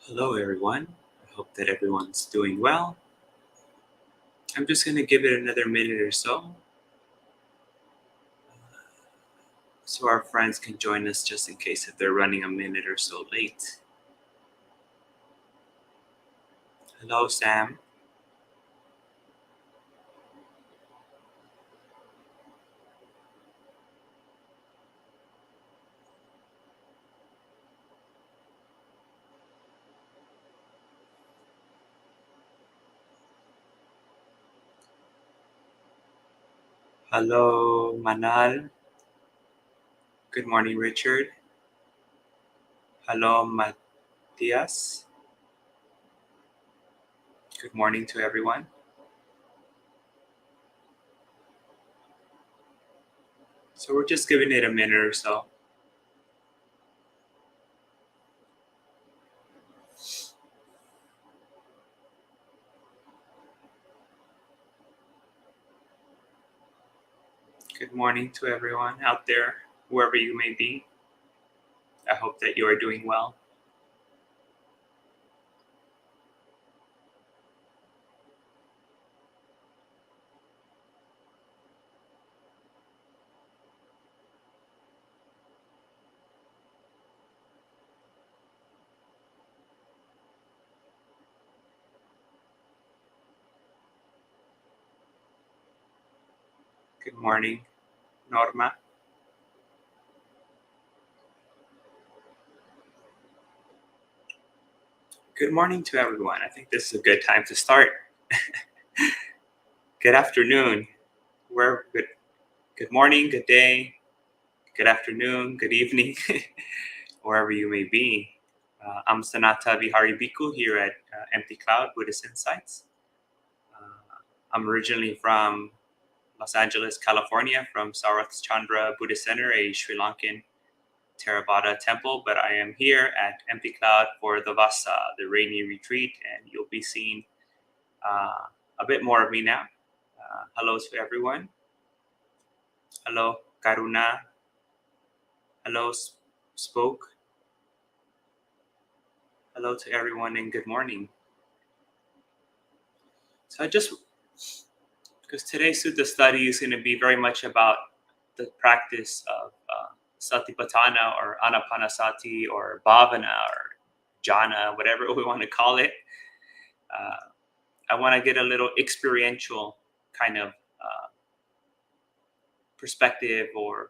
Hello, everyone. I hope that everyone's doing well. I'm just going to give it another minute or so our friends can join us just in case if they're running a minute or so late. Hello, Sam. Hello, Manal. Good morning, Richard. Hello, Matias. Good morning to everyone. So we're just giving it a minute or so. Good morning to everyone out there, whoever you may be. I hope that you are doing well. Good morning, Norma. Good morning to everyone. I think this is a good time to start. Good afternoon. Good morning, good day, good afternoon, good evening, wherever you may be. I'm Sanathavihari Bhikkhu here at Empty Cloud Buddhist Insights. I'm originally from Los Angeles, California, from Sarath Chandra Buddhist Center, a Sri Lankan Theravada temple, but I am here at Empty Cloud for the Vasa, the rainy retreat, and you'll be seeing a bit more of me now. Hello to everyone. Hello, Karuna. Hello, Spoke. Hello to everyone and good morning. So because today's Sutta study is going to be very much about the practice of Satipatthana or Anapanasati or Bhavana or Jhana, whatever we want to call it. I want to get a little experiential kind of perspective or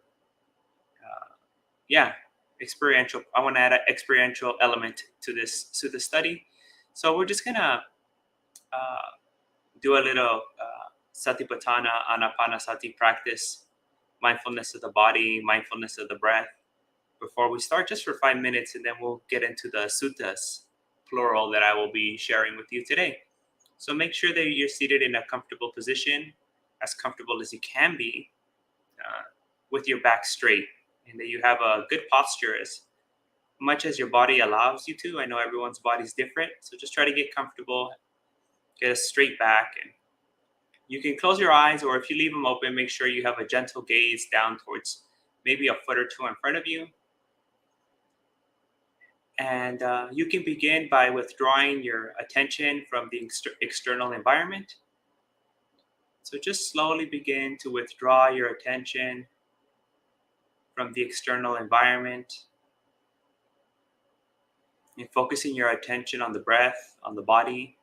experiential. I want to add an experiential element to this study. So we're just gonna do a little Satipatthana Anapanasati practice, mindfulness of the body, mindfulness of the breath, before we start, just for 5 minutes, and then we'll get into the suttas, plural, that I will be sharing with you today. So make sure that you're seated in a comfortable position, as comfortable as you can be, with your back straight, and that you have a good posture as much as your body allows you to. I know everyone's body's different, so just try to get comfortable, get a straight back, and you can close your eyes, or if you leave them open, make sure you have a gentle gaze down towards maybe a foot or two in front of you. And you can begin by withdrawing your attention from the external environment. So just slowly begin to withdraw your attention from the external environment and focusing your attention on the breath, on the body,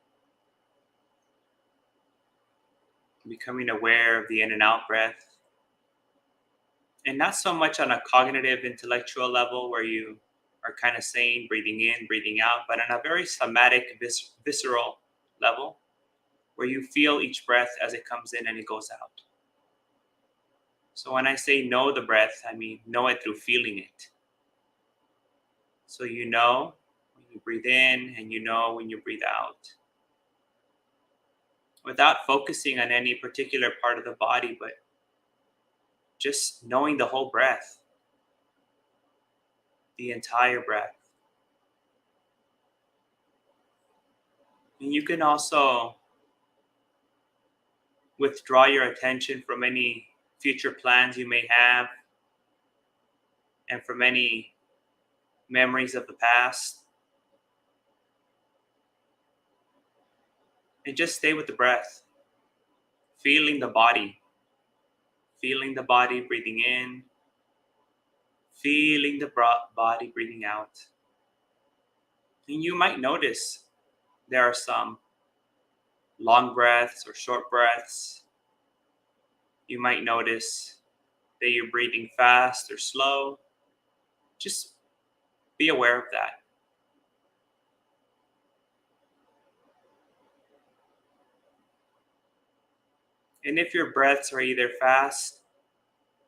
becoming aware of the in and out breath. And not so much on a cognitive, intellectual level where you are kind of saying breathing in, breathing out, but on a very somatic, visceral level where you feel each breath as it comes in and it goes out. So when I say know the breath, I mean know it through feeling it. So you know when you breathe in and you know when you breathe out. Without focusing on any particular part of the body, but just knowing the whole breath, the entire breath. And you can also withdraw your attention from any future plans you may have and from any memories of the past. And just stay with the breath, feeling the body breathing in, feeling the body breathing out. And you might notice there are some long breaths or short breaths. You might notice that you're breathing fast or slow. Just be aware of that. And if your breaths are either fast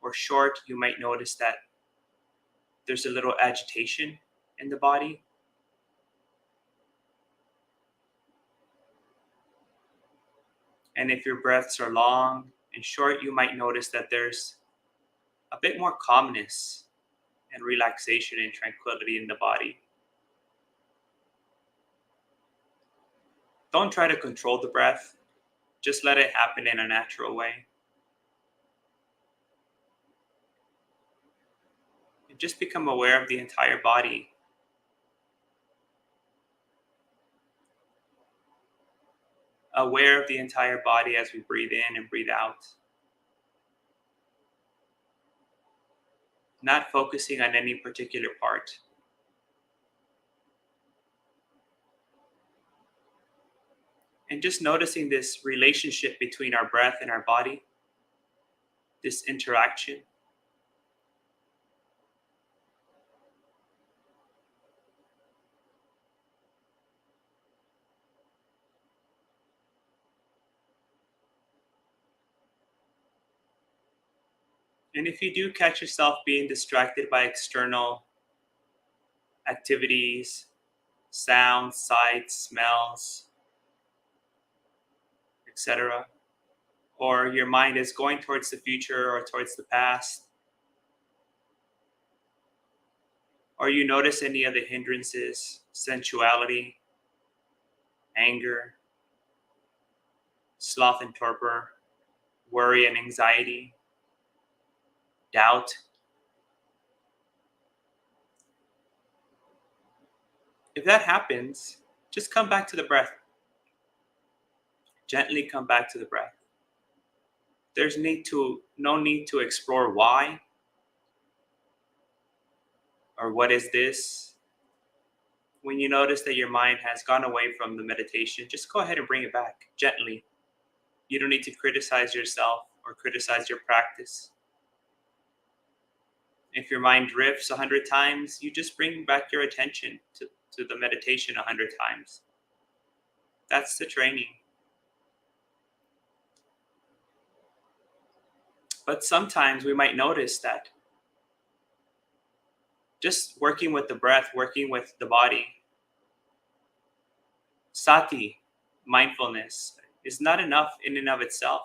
or short, you might notice that there's a little agitation in the body. And if your breaths are long and short, you might notice that there's a bit more calmness and relaxation and tranquility in the body. Don't try to control the breath. Just let it happen in a natural way. And just become aware of the entire body. Aware of the entire body as we breathe in and breathe out. Not focusing on any particular part. And just noticing this relationship between our breath and our body, this interaction. And if you do catch yourself being distracted by external activities, sounds, sights, smells, etc., or your mind is going towards the future or towards the past, or you notice any of the hindrances, sensuality, anger, sloth and torpor, worry and anxiety, doubt. If that happens, just come back to the breath. Gently come back to the breath. There's no need to explore why or what is this. When you notice that your mind has gone away from the meditation, just go ahead and bring it back gently. You don't need to criticize yourself or criticize your practice. If your mind drifts 100 times, you just bring back your attention to the meditation 100 times. That's the training. But sometimes we might notice that just working with the breath, working with the body, sati, mindfulness, is not enough in and of itself.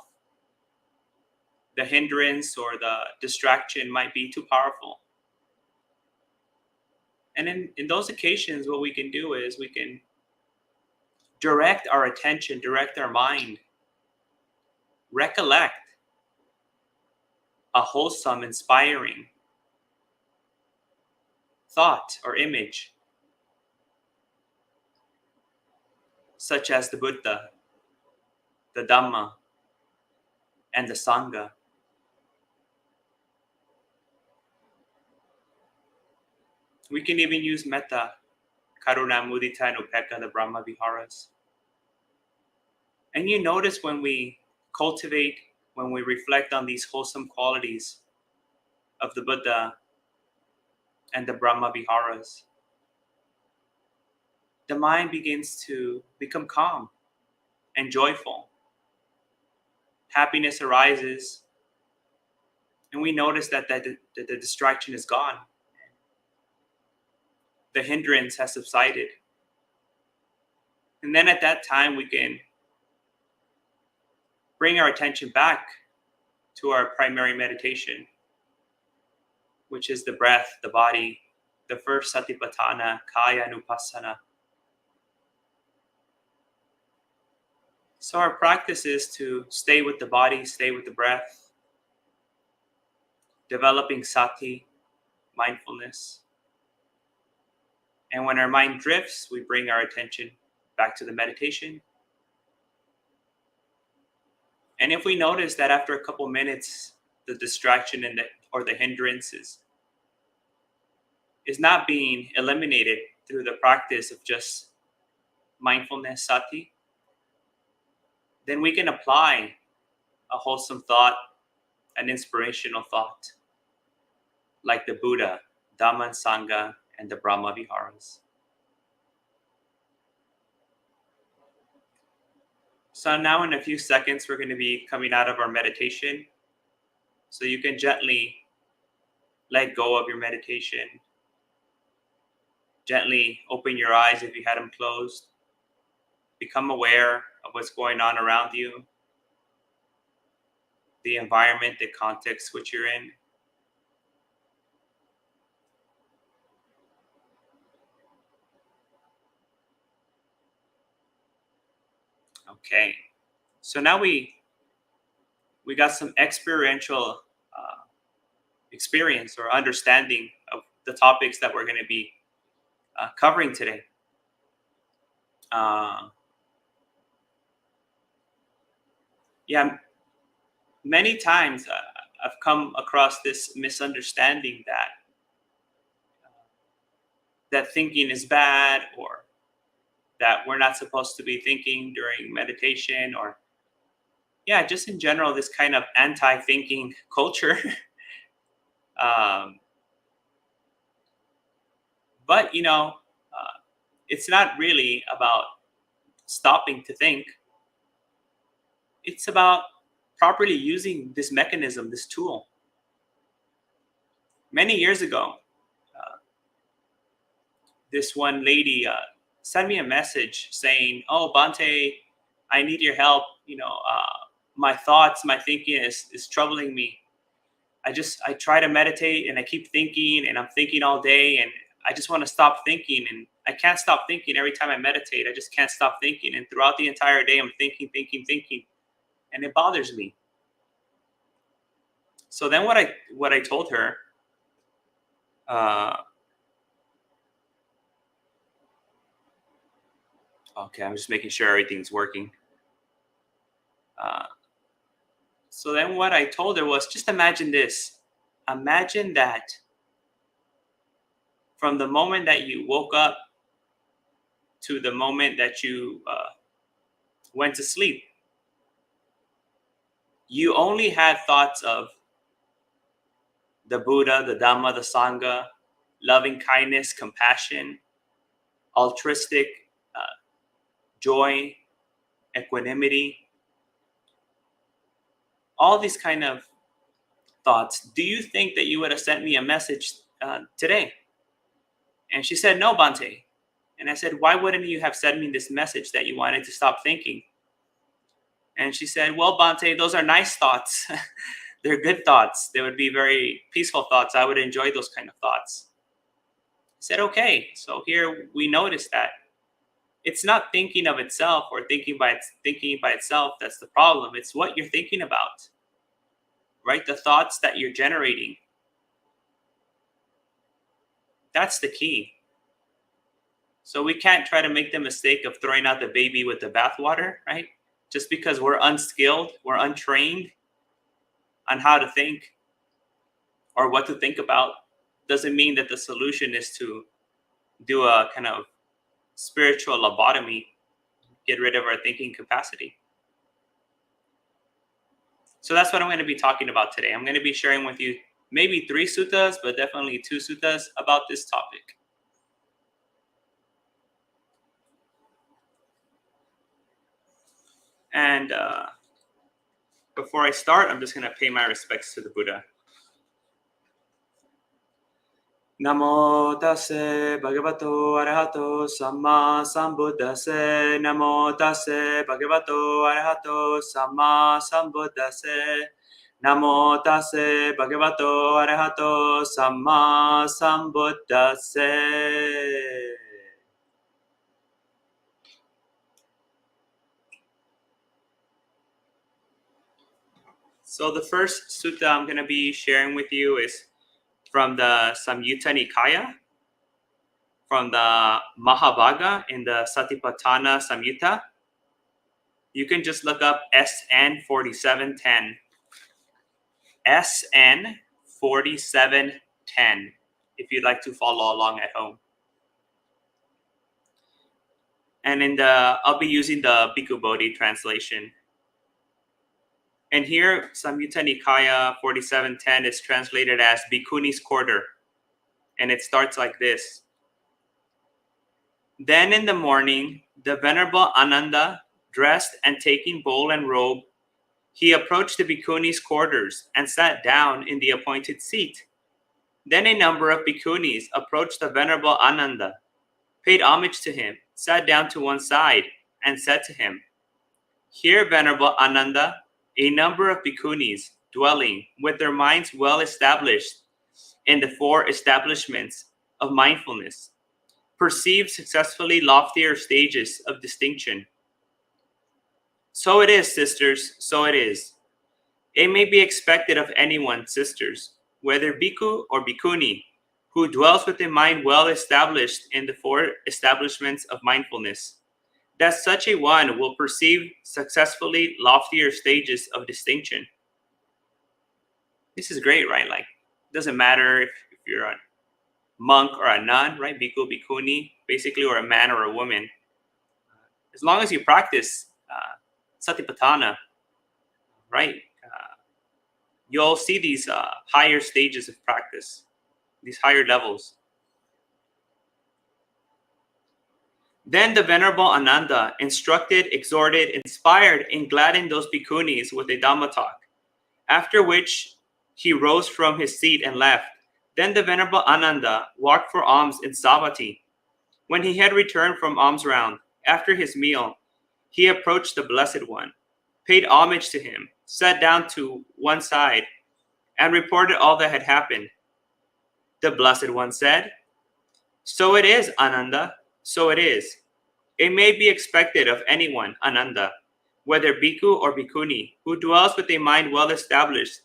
The hindrance or the distraction might be too powerful. And in those occasions, what we can do is we can direct our attention, direct our mind, recollect a wholesome, inspiring thought or image, such as the Buddha, the Dhamma, and the Sangha. We can even use metta, karuna, mudita, and upekkha, the Brahma Viharas. And you notice when we cultivate, when we reflect on these wholesome qualities of the Buddha and the Brahma Viharas, the mind begins to become calm and joyful. Happiness arises, and we notice that the distraction is gone. The hindrance has subsided. And then at that time, we can bring our attention back to our primary meditation, which is the breath, the body, the first satipatthana, kaya anupassana. So our practice is to stay with the body, stay with the breath, developing sati, mindfulness. And when our mind drifts, we bring our attention back to the meditation. And if we notice that after a couple minutes, the distraction or the hindrances is not being eliminated through the practice of just mindfulness, sati, then we can apply a wholesome thought, an inspirational thought, like the Buddha, Dhamma, Sangha, and the Brahma Viharas. So now in a few seconds, we're going to be coming out of our meditation. So you can gently let go of your meditation. Gently open your eyes if you had them closed. Become aware of what's going on around you, the environment, the context which you're in. Okay. So now we got some experiential experience or understanding of the topics that we're going to be covering today. Yeah, many times I've come across this misunderstanding that thinking is bad, or that we're not supposed to be thinking during meditation, or just in general, this kind of anti-thinking culture. But it's not really about stopping to think. It's about properly using this mechanism, this tool. Many years ago, this one lady sent me a message saying, "Oh, Bhante, I need your help. My thoughts, my thinking is troubling me. I try to meditate and I keep thinking and I'm thinking all day, and I just want to stop thinking, and I can't stop thinking. Every time I meditate, I just can't stop thinking. And throughout the entire day, I'm thinking, and it bothers me." So then what I told her, okay, I'm just making sure everything's working. So then what I told her was, just imagine this. Imagine that from the moment that you woke up to the moment that you went to sleep, you only had thoughts of the Buddha, the Dhamma, the Sangha, loving kindness, compassion, altruistic joy, equanimity, all these kind of thoughts. Do you think that you would have sent me a message today? And she said, "No, Bhante." And I said, "Why wouldn't you have sent me this message that you wanted to stop thinking?" And she said, "Well, Bhante, those are nice thoughts. They're good thoughts. They would be very peaceful thoughts. I would enjoy those kind of thoughts." I said, "Okay." So here we notice that it's not thinking of itself or thinking by itself that's the problem. It's what you're thinking about, right? The thoughts that you're generating. That's the key. So we can't try to make the mistake of throwing out the baby with the bathwater, right? Just because we're unskilled, we're untrained on how to think or what to think about, doesn't mean that the solution is to do a kind of spiritual lobotomy, get rid of our thinking capacity. So that's what I'm going to be talking about today. I'm going to be sharing with you maybe 3 suttas, but definitely 2 suttas about this topic. And before I start, I'm just going to pay my respects to the Buddha. Namo tassa bhagavato arahato samma sambuddhassa. Namo tassa bhagavato arahato samma sambuddhassa. Namo tassa bhagavato arahato samma sambuddhassa. So the first sutta I'm going to be sharing with you is from the Samyutta Nikaya, from the Mahabhaga in the Satipatthana Samyutta. You can just look up SN 4710. SN 4710 if you'd like to follow along at home. And I'll be using the Bhikkhu Bodhi translation. And here, Samyutta Nikaya 4710 is translated as Bhikkhuni's quarter. And it starts like this. Then in the morning, the Venerable Ananda, dressed and taking bowl and robe, he approached the Bhikkhuni's quarters and sat down in the appointed seat. Then a number of Bhikkhunis approached the Venerable Ananda, paid homage to him, sat down to one side, and said to him, "Here, Venerable Ananda, a number of Bhikkhunis, dwelling with their minds well established in the four establishments of mindfulness, perceive successfully loftier stages of distinction. So it is, sisters, so it is. It may be expected of anyone, sisters, whether bhikkhu or bhikkhuni, who dwells with a mind well established in the four establishments of mindfulness, that such a one will perceive successfully loftier stages of distinction." This is great, right? Like, doesn't matter if you're a monk or a nun, right? Bhikkhu, bhikkhuni, basically, or a man or a woman. As long as you practice satipatthana, right? You'll see these higher stages of practice, these higher levels. Then the Venerable Ananda instructed, exhorted, inspired, and gladdened those bhikkhunis with a Dhamma talk, after which he rose from his seat and left. Then the Venerable Ananda walked for alms in Savatthi. When he had returned from alms round, after his meal, he approached the Blessed One, paid homage to him, sat down to one side, and reported all that had happened. The Blessed One said, "So it is, Ananda, so it is. It may be expected of anyone, Ananda, whether bhikkhu or bhikkhuni, who dwells with a mind well established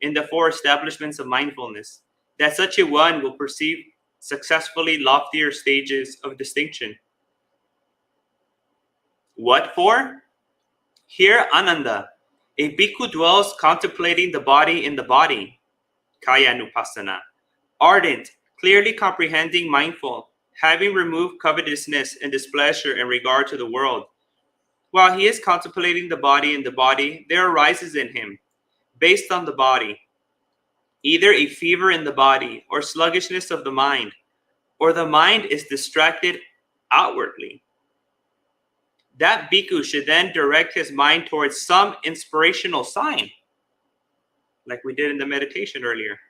in the four establishments of mindfulness, that such a one will perceive successfully loftier stages of distinction." What for? Here, Ananda, a bhikkhu dwells contemplating the body in the body, kaya nupassana, ardent, clearly comprehending, mindful, having removed covetousness and displeasure in regard to the world. While he is contemplating the body in the body, there arises in him, based on the body, either a fever in the body or sluggishness of the mind, or the mind is distracted outwardly. That bhikkhu should then direct his mind towards some inspirational sign, like we did in the meditation earlier.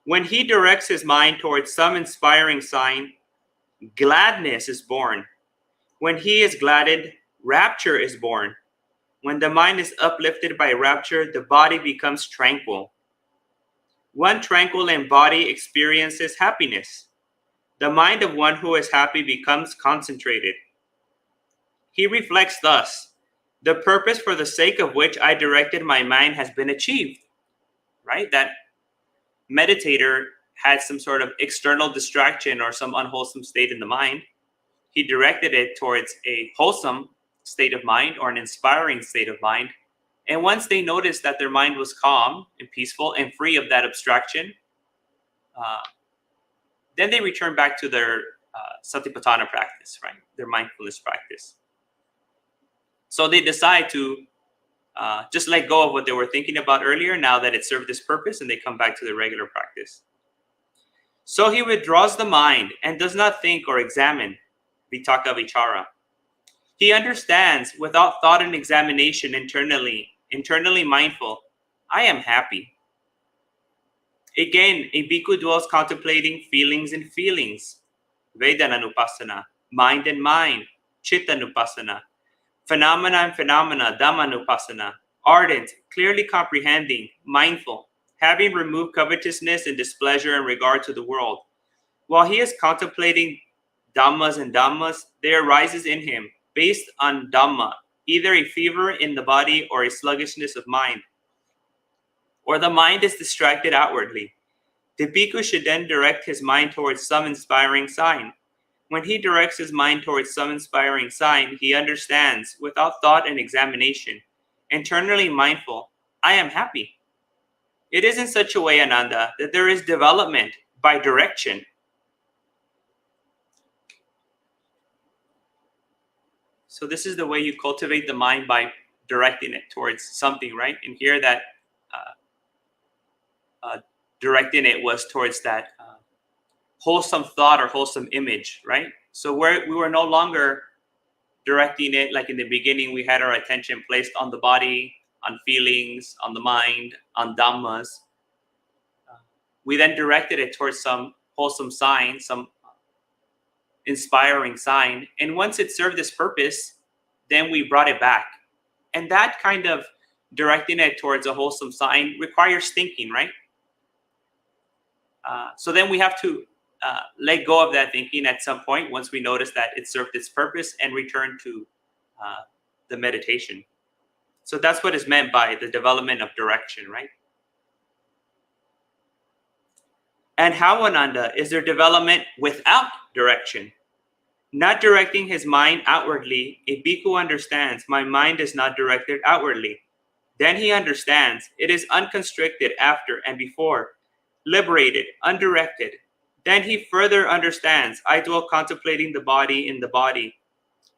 When he directs his mind towards some inspiring sign, gladness is born. When he is gladdened, rapture is born. When the mind is uplifted by rapture, the body becomes tranquil. One tranquil in body experiences happiness. The mind of one who is happy becomes concentrated. He reflects thus, "The purpose for the sake of which I directed my mind has been achieved." Right? That meditator had some sort of external distraction or some unwholesome state in the mind. He directed it towards a wholesome state of mind or an inspiring state of mind. And once they noticed that their mind was calm and peaceful and free of that abstraction, then they returned back to their satipatthana practice, right? Their mindfulness practice. So they decide to just let go of what they were thinking about earlier now that it served this purpose, and they come back to their regular practice. So he withdraws the mind and does not think or examine, vitaka vichara. He understands without thought and examination internally mindful, "I am happy." Again, a bhikkhu dwells contemplating feelings and feelings, vedananupassana, mind and mind, chittanupassana, phenomena and phenomena, dhammanupassana, ardent, clearly comprehending, mindful, having removed covetousness and displeasure in regard to the world. While he is contemplating dhammas and dhammas, there arises in him, based on dhamma, either a fever in the body or a sluggishness of mind, or the mind is distracted outwardly. The bhikkhu should then direct his mind towards some inspiring sign. When he directs his mind towards some inspiring sign, he understands, without thought and examination, internally mindful, I am happy. It is in such a way, Ananda, that there is development by direction. So this is the way you cultivate the mind, by directing it towards something, right? And here that directing it was towards that wholesome thought or wholesome image, right? So we were no longer directing it like in the beginning. We had our attention placed on the body, on feelings, on the mind, on dhammas. We then directed it towards some wholesome sign, some inspiring sign. And once it served this purpose, then we brought it back. And that kind of directing it towards a wholesome sign requires thinking, right? So then we have to let go of that thinking at some point once we notice that it served its purpose, and return to the meditation. So that's what is meant by the development of direction, right? And how, Ananda, is there development without direction? Not directing his mind outwardly, a bhikkhu understands, my mind is not directed outwardly. Then he understands, it is unconstricted after and before, liberated, undirected. Then he further understands, I dwell contemplating the body in the body,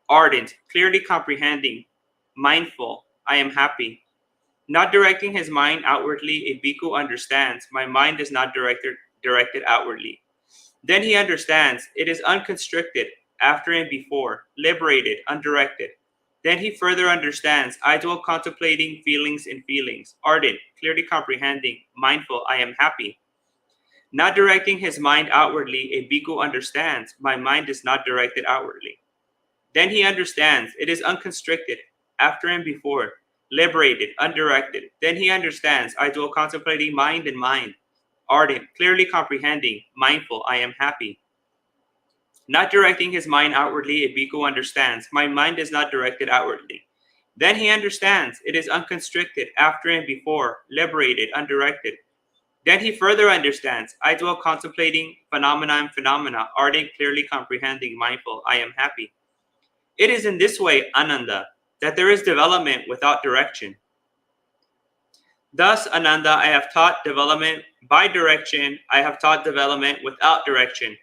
ardent, clearly comprehending, mindful, I am happy. Not directing his mind outwardly, a bhikkhu understands, my mind is not directed outwardly. Then he understands, it is unconstricted after and before, liberated, undirected. Then he further understands, I dwell contemplating feelings in feelings, ardent, clearly comprehending, mindful, I am happy. Not directing his mind outwardly, a bhikkhu understands, my mind is not directed outwardly. Then he understands, it is unconstricted, after and before, liberated, undirected. Then he understands, I dwell contemplating mind and mind, ardent, clearly comprehending, mindful, I am happy. Not directing his mind outwardly, a bhikkhu understands, my mind is not directed outwardly. Then he understands, it is unconstricted, after and before, liberated, undirected. Then he further understands, I dwell contemplating phenomena, ardent, clearly comprehending, mindful, I am happy. It is in this way, Ananda, that there is development without direction. Thus, Ananda, I have taught development by direction, I have taught development without direction.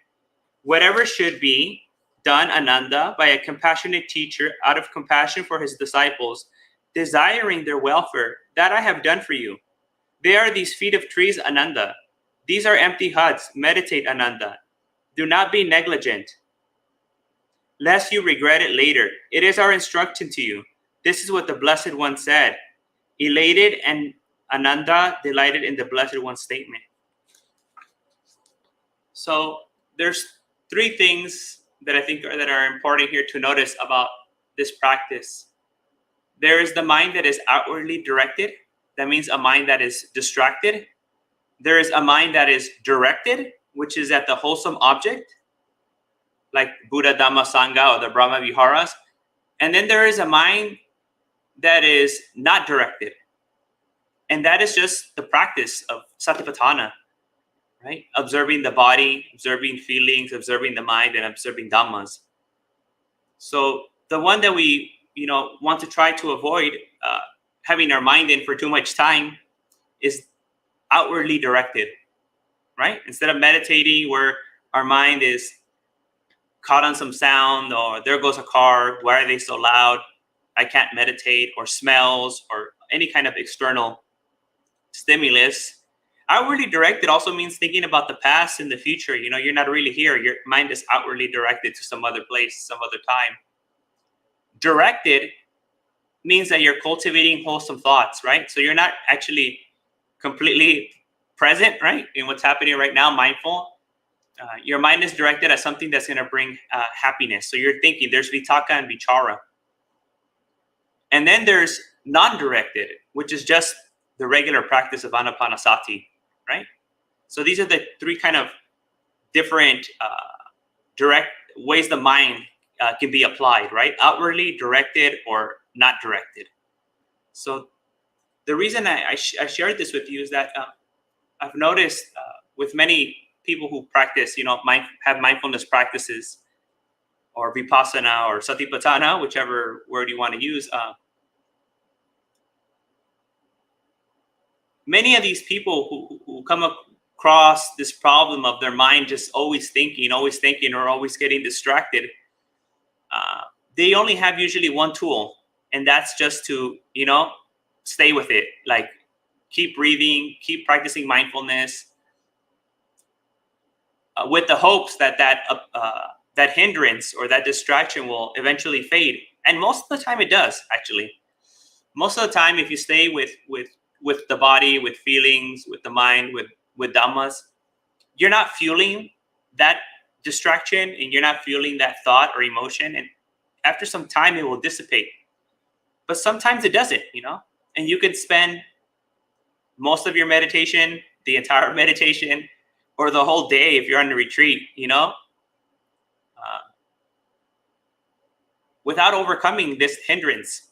Whatever should be done, Ananda, by a compassionate teacher out of compassion for his disciples, desiring their welfare, that I have done for you. They are these feet of trees, Ananda. These are empty huts. Meditate, Ananda. Do not be negligent, lest you regret it later. It is our instruction to you. This is what the Blessed One said. Elated and Ananda delighted in the Blessed One's statement. So there's three things that I think that are important here to notice about this practice. There is the mind that is outwardly directed. That means a mind that is distracted. There is a mind that is directed, which is at the wholesome object, like Buddha, Dhamma, Sangha, or the Brahma Viharas. And then there is a mind that is not directed. And that is just the practice of Satipatthana, right? Observing the body, observing feelings, observing the mind, and observing Dhammas. So the one that we, want to try to avoid having our mind in for too much time is outwardly directed, right? Instead of meditating where our mind is caught on some sound, or there goes a car, why are they so loud? I can't meditate, or smells, or any kind of external stimulus. Outwardly directed also means thinking about the past and the future. You're not really here. Your mind is outwardly directed to some other place, some other time. Directed means that you're cultivating wholesome thoughts, right? So you're not actually completely present, right, in what's happening right now, mindful. Your mind is directed at something that's going to bring happiness. So you're thinking, there's vitaka and vichara. And then there's non-directed, which is just the regular practice of anapanasati, right? So these are the three kind of different direct ways the mind can be applied, right? Outwardly directed or not directed. So the reason I shared this with you is that I've noticed with many people who practice, have mindfulness practices, or vipassana or satipatthana, whichever word you want to use. Many of these people who come across this problem of their mind just always thinking, or always getting distracted, they only have usually one tool, and that's just to, stay with it. Like, keep breathing, keep practicing mindfulness, with the hopes that that hindrance or that distraction will eventually fade. And most of the time it does, actually. Most of the time, if you stay with the body, with feelings, with the mind, with dhammas, you're not fueling that distraction, and you're not fueling that thought or emotion. And after some time, it will dissipate. But sometimes it doesn't, and you could spend most of your meditation, the entire meditation, or the whole day if you're on a retreat, without overcoming this hindrance.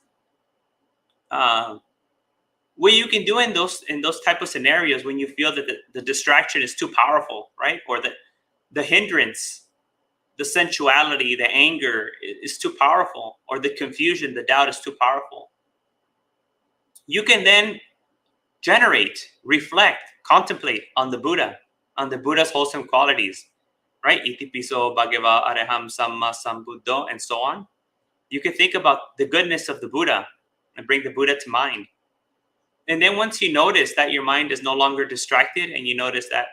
What you can do in those type of scenarios, when you feel that the distraction is too powerful, right? Or the hindrance, the sensuality, the anger is too powerful, or the confusion, the doubt is too powerful. You can then generate, reflect, contemplate on the Buddha, on the Buddha's wholesome qualities, right? Itipiso bhagava araham samma sambuddho, and so on. You can think about the goodness of the Buddha and bring the Buddha to mind. And then once you notice that your mind is no longer distracted, and you notice that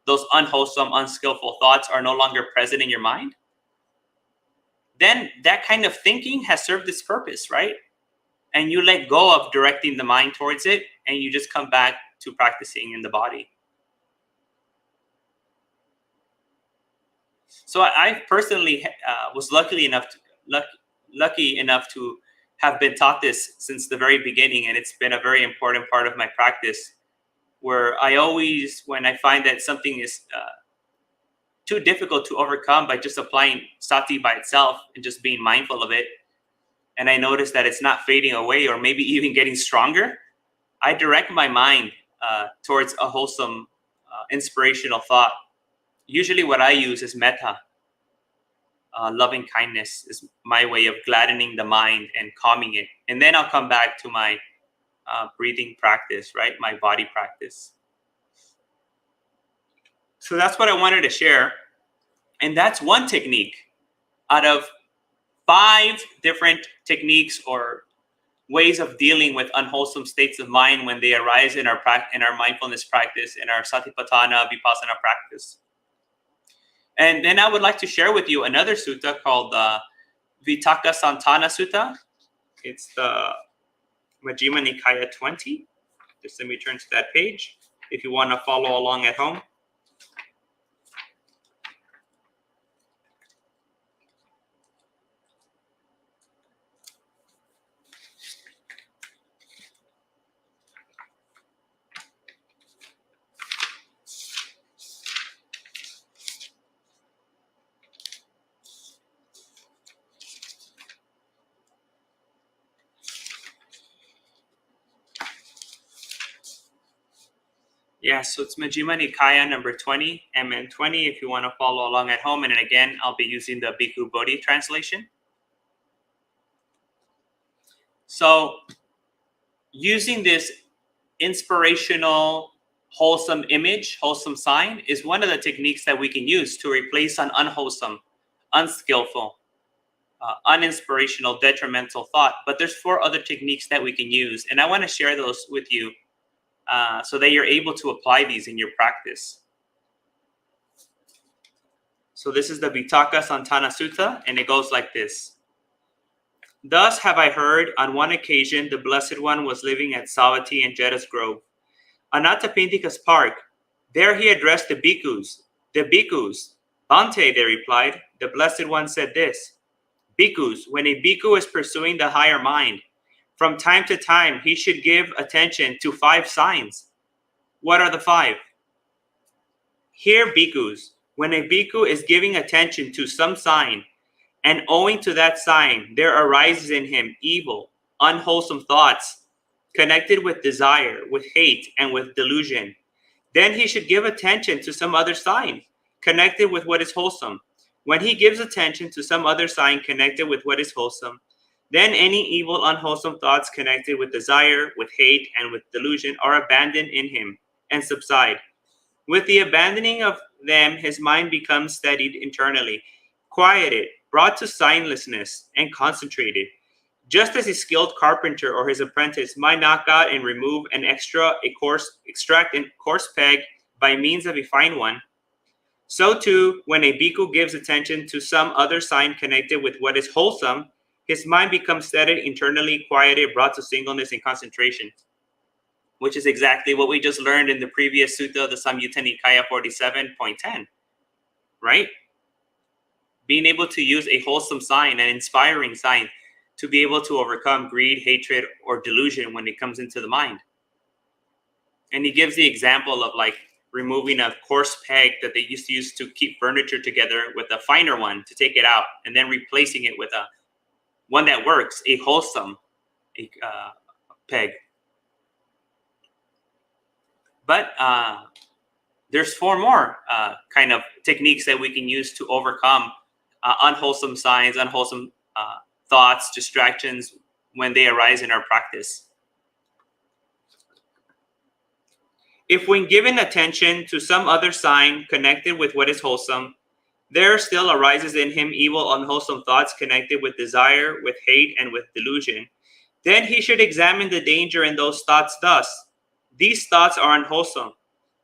those unwholesome, unskillful thoughts are no longer present in your mind, then that kind of thinking has served its purpose, right? And you let go of directing the mind towards it, and you just come back to practicing in the body. So I personally was lucky enough to have been taught this since the very beginning, and it's been a very important part of my practice, where I always, when I find that something is too difficult to overcome by just applying sati by itself and just being mindful of it, and I notice that it's not fading away or maybe even getting stronger, I direct my mind towards a wholesome, inspirational thought. Usually what I use is metta. Loving kindness is my way of gladdening the mind and calming it. And then I'll come back to my breathing practice, right? My body practice. So that's what I wanted to share. And that's one technique out of 5 different techniques or ways of dealing with unwholesome states of mind when they arise in our mindfulness practice, in our satipatthana, vipassana practice. And then I would like to share with you another sutta called Vitakka Santana Sutta. It's the Majjhima Nikaya 20. Just let me turn to that page if you want to follow along at home. Yeah, so it's Majjhima Nikaya number 20, MN 20, if you want to follow along at home. And then again, I'll be using the Bhikkhu Bodhi translation. So using this inspirational, wholesome image, wholesome sign, is one of the techniques that we can use to replace an unwholesome, unskillful, uninspirational, detrimental thought. But there's 4 other techniques that we can use. And I want to share those with you so that you're able to apply these in your practice. So this is the Vitakka Santana Sutta, and it goes like this. Thus have I heard, on one occasion, the Blessed One was living at Savatthi in Jeta's Grove, Anathapindika's park. There he addressed the bhikkhus. The bhikkhus, Bhante, they replied. The Blessed One said this: Bhikkhus, when a bhikkhu is pursuing the higher mind, from time to time he should give attention to 5 signs. What are the 5? Here, bhikkhus, when a bhikkhu is giving attention to some sign, and owing to that sign there arises in him evil, unwholesome thoughts connected with desire, with hate, and with delusion, then he should give attention to some other sign connected with what is wholesome, When he gives attention to some other sign connected with what is wholesome, then any evil, unwholesome thoughts connected with desire, with hate, and with delusion are abandoned in him and subside. With the abandoning of them, his mind becomes steadied internally, quieted, brought to signlessness, and concentrated. Just as a skilled carpenter or his apprentice might knock out and remove extract a coarse peg by means of a fine one, so too, when a bhikkhu gives attention to some other sign connected with what is wholesome, his mind becomes steadied internally, quieted, brought to singleness and concentration, which is exactly what we just learned in the previous sutta, the Samyutta Nikaya 47.10, right? Being able to use a wholesome sign, an inspiring sign, to be able to overcome greed, hatred, or delusion when it comes into the mind. And he gives the example of like removing a coarse peg that they used to use to keep furniture together with a finer one to take it out, and then replacing it with a one that works, a wholesome peg. But there's 4 more kind of techniques that we can use to overcome unwholesome signs, unwholesome thoughts, distractions when they arise in our practice. If when given attention to some other sign connected with what is wholesome, there still arises in him evil, unwholesome thoughts connected with desire, with hate, and with delusion, then he should examine the danger in those thoughts thus. These thoughts are unwholesome.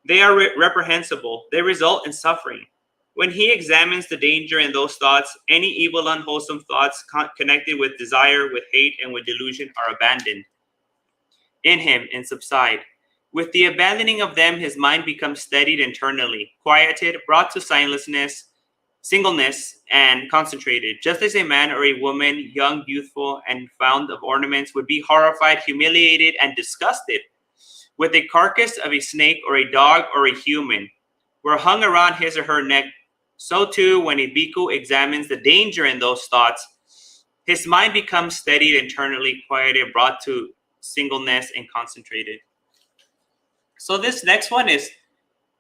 They are reprehensible. They result in suffering. When he examines the danger in those thoughts, any evil, unwholesome thoughts connected with desire, with hate, and with delusion are abandoned in him and subside. With the abandoning of them, his mind becomes steadied internally, quieted, brought to singleness, and concentrated. Just as a man or a woman, young, youthful, and fond of ornaments, would be horrified, humiliated, and disgusted with a carcass of a snake or a dog or a human were hung around his or her neck, so too when a bhikkhu examines the danger in those thoughts, his mind becomes steadied internally, quieted, brought to singleness, and concentrated. So this next one is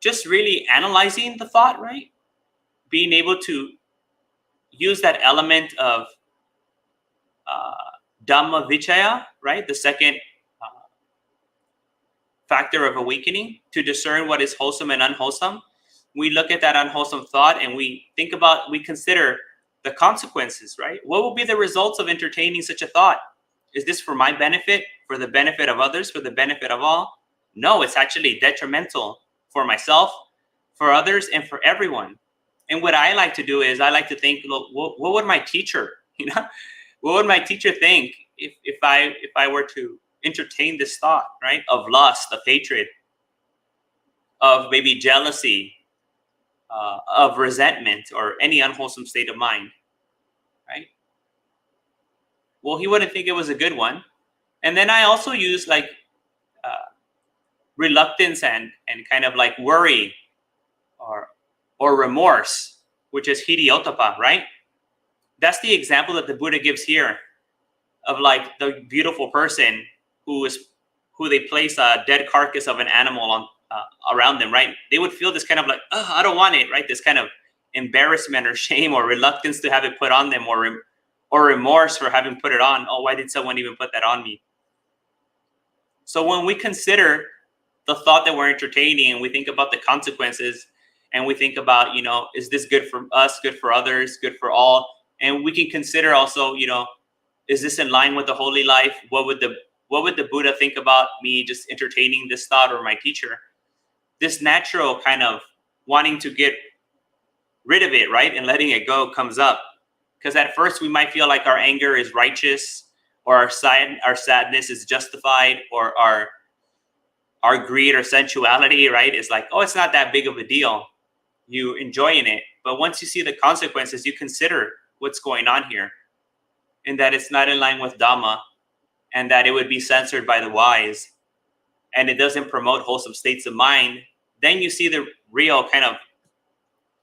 just really analyzing the thought, right? Being able to use that element of Dhamma Vichaya, right? The second factor of awakening to discern what is wholesome and unwholesome. We look at that unwholesome thought and we consider the consequences, right? What will be the results of entertaining such a thought? Is this for my benefit, for the benefit of others, for the benefit of all? No, it's actually detrimental for myself, for others, and for everyone. And what I like to do is I like to think, look, what would my teacher, what would my teacher think if I were to entertain this thought, right? Of lust, of hatred, of maybe jealousy, of resentment, or any unwholesome state of mind, right? Well, he wouldn't think it was a good one. And then I also use like reluctance and kind of like worry or remorse, which is hiri-ottappa, right? That's the example that the Buddha gives here of like the beautiful person who they place a dead carcass of an animal on around them, right? They would feel this kind of like, oh, I don't want it, right? This kind of embarrassment or shame or reluctance to have it put on them, or remorse for having put it on. Oh, why did someone even put that on me? So when we consider the thought that we're entertaining and we think about the consequences and we think about, is this good for us, good for others, good for all? And we can consider also, is this in line with the holy life? What would the Buddha think about me just entertaining this thought, or my teacher? This natural kind of wanting to get rid of it, right? And letting it go comes up. Because at first we might feel like our anger is righteous, or our sadness is justified, or our greed or sensuality, right? Is like, oh, it's not that big of a deal. You enjoying it. But once you see the consequences, you consider what's going on here, and that it's not in line with Dhamma, and that it would be censored by the wise, and it doesn't promote wholesome states of mind. Then you see the real kind of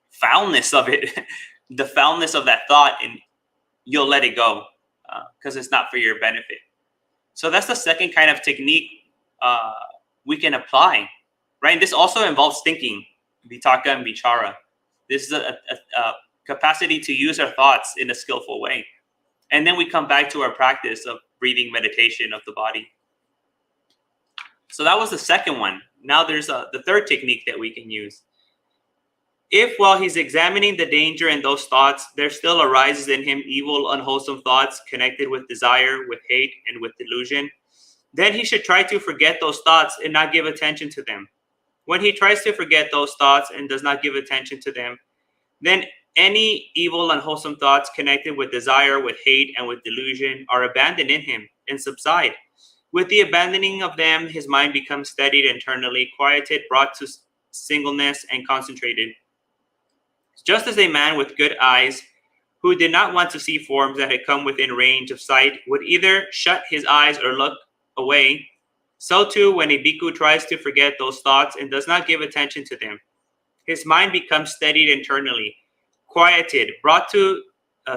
foulness of it, the foulness of that thought, and you'll let it go because it's not for your benefit. So that's the second kind of technique we can apply, right? And this also involves thinking, vitaka and vichara. This is capacity to use our thoughts in a skillful way. And then we come back to our practice of breathing meditation of the body. So that was the second one. Now there's the third technique that we can use. If while he's examining the danger in those thoughts, there still arises in him evil, unwholesome thoughts connected with desire, with hate, and with delusion, then he should try to forget those thoughts and not give attention to them. When he tries to forget those thoughts and does not give attention to them, then any evil, unwholesome thoughts connected with desire, with hate, and with delusion are abandoned in him and subside. With the abandoning of them, his mind becomes steadied internally, quieted, brought to singleness, and concentrated. Just as a man with good eyes, who did not want to see forms that had come within range of sight, would either shut his eyes or look away, so too when a bhikkhu tries to forget those thoughts and does not give attention to them, his mind becomes steadied internally, quieted, brought to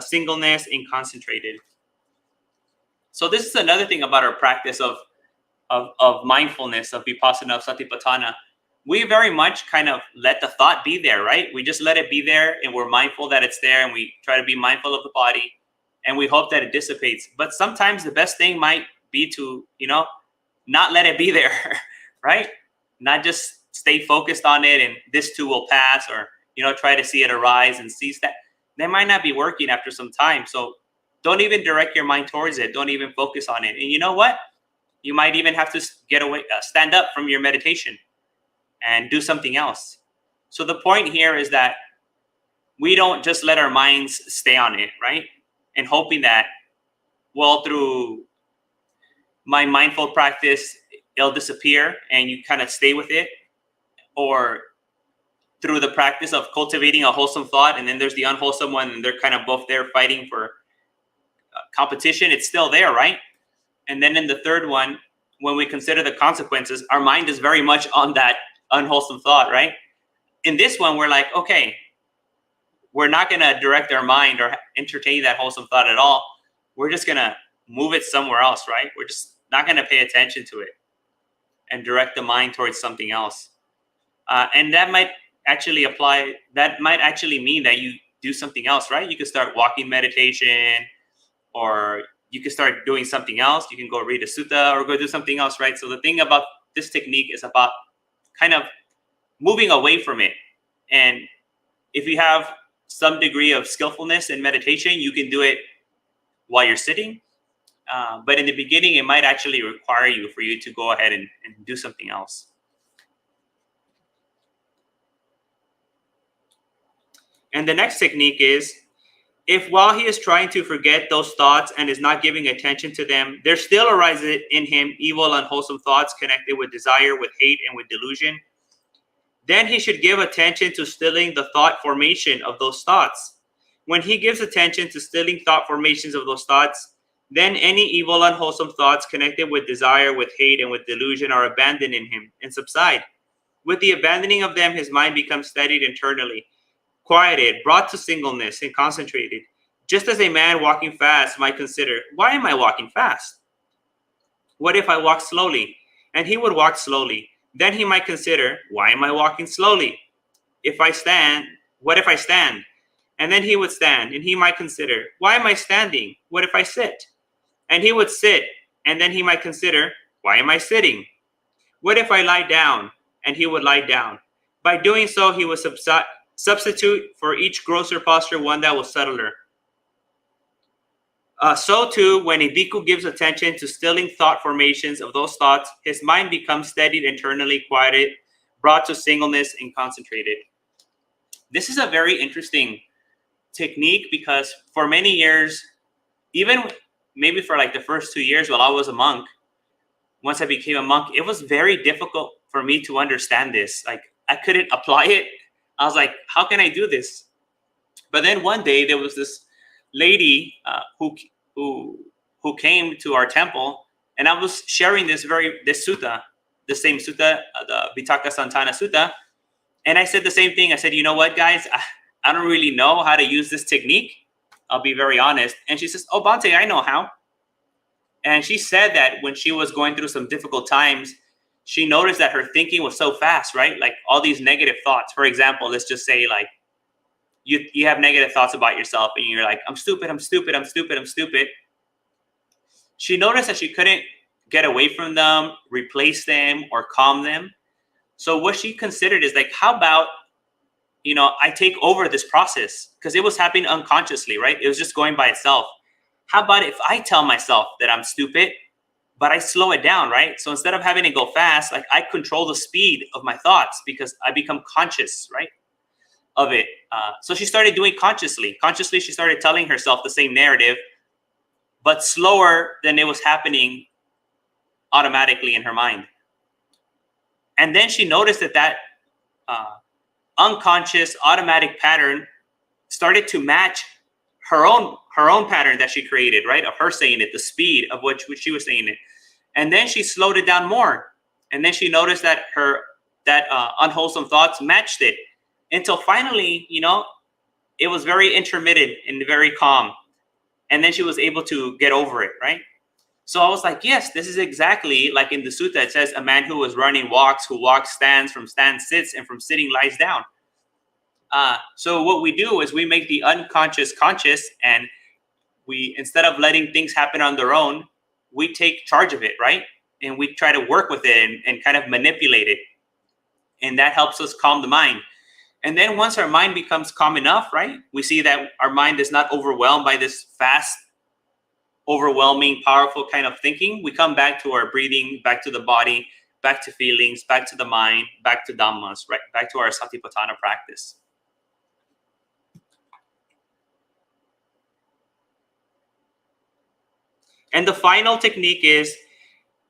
singleness, and concentrated. So this is another thing about our practice of mindfulness, of vipassana, of satipatthana. We very much kind of let the thought be there, right? We just let it be there, and we're mindful that it's there, and we try to be mindful of the body, and we hope that it dissipates. But sometimes the best thing might be to, not let it be there, right? Not just stay focused on it and this too will pass, or, try to see it arise and cease. That might not be working after some time. So don't even direct your mind towards it. Don't even focus on it. And you know what? You might even have to get away, stand up from your meditation and do something else. So the point here is that we don't just let our minds stay on it, right? And hoping that, well, through my mindful practice, it'll disappear and you kind of stay with it. Or through the practice of cultivating a wholesome thought, and then there's the unwholesome one, and they're kind of both there fighting for competition. It's still there, right? And then in the third one, when we consider the consequences, our mind is very much on that unwholesome thought, right? In this one, we're like, okay, we're not going to direct our mind or entertain that wholesome thought at all. We're just going to move it somewhere else, right? We're just not going to pay attention to it and direct the mind towards something else. And that might actually mean that you do something else, right? You could start walking meditation, or you could start doing something else. You can go read a sutta or go do something else, right? So the thing about this technique is about kind of moving away from it. And if you have some degree of skillfulness in meditation, you can do it while you're sitting. But in the beginning, it might actually require for you to go ahead and do something else. And the next technique is, if while he is trying to forget those thoughts and is not giving attention to them, there still arises in him evil, unwholesome thoughts connected with desire, with hate, and with delusion, then he should give attention to stilling the thought formation of those thoughts. When he gives attention to stilling thought formations of those thoughts, then any evil, unwholesome thoughts connected with desire, with hate, and with delusion are abandoned in him and subside. With the abandoning of them, his mind becomes steadied internally, quieted, brought to singleness, and concentrated. Just as a man walking fast might consider, why am I walking fast? What if I walk slowly? And he would walk slowly. Then he might consider, why am I walking slowly? If I stand, what if I stand? And then he would stand, and he might consider, why am I standing? What if I sit? And he would sit, and then he might consider, why am I sitting? What if I lie down? And he would lie down. By doing so, he would substitute for each grosser posture one that was subtler. So too, when a bhikkhu gives attention to stilling thought formations of those thoughts, his mind becomes steadied internally, quieted, brought to singleness, and concentrated. This is a very interesting technique, because for many years, even maybe for like the first 2 years while I was a monk, once I became a monk, it was very difficult for me to understand this. Like, I couldn't apply it. I was like, how can I do this? But then one day there was this lady who came to our temple, and I was sharing this sutta, the same sutta, the Vitakka Santana Sutta. And I said the same thing. I said, you know what, guys, I don't really know how to use this technique. I'll be very honest. And she says, oh, Bhante, I know how. And she said that when she was going through some difficult times, she noticed that her thinking was so fast, right? Like all these negative thoughts. For example, let's just say like, you have negative thoughts about yourself and you're like, I'm stupid, I'm stupid, I'm stupid, I'm stupid. She noticed that she couldn't get away from them, replace them, or calm them. So what she considered is like, how about, I take over this process, because it was happening unconsciously, right? It was just going by itself. How about if I tell myself that I'm stupid, but I slow it down, right? So instead of having it go fast, like I control the speed of my thoughts because I become conscious, right, of it. So she started doing consciously. Consciously, she started telling herself the same narrative, but slower than it was happening automatically in her mind. And then she noticed that unconscious automatic pattern started to match her own pattern that she created, right, of her saying it, the speed of which she was saying it. And then she slowed it down more, and then she noticed that that unwholesome thoughts matched it, until finally, it was very intermittent and very calm, and then she was able to get over it, right? So I was like, yes, this is exactly like in the Sutta. It says, a man who was running walks, who walks stands, from stands sits, and from sitting lies down. So what we do is we make the unconscious conscious, and we, instead of letting things happen on their own, we take charge of it, right? And we try to work with it and kind of manipulate it. And that helps us calm the mind. And then once our mind becomes calm enough, right, we see that our mind is not overwhelmed by this fast, overwhelming, powerful kind of thinking. We come back to our breathing, back to the body, back to feelings, back to the mind, back to Dhammas, right? Back to our Satipatthana practice. And the final technique is,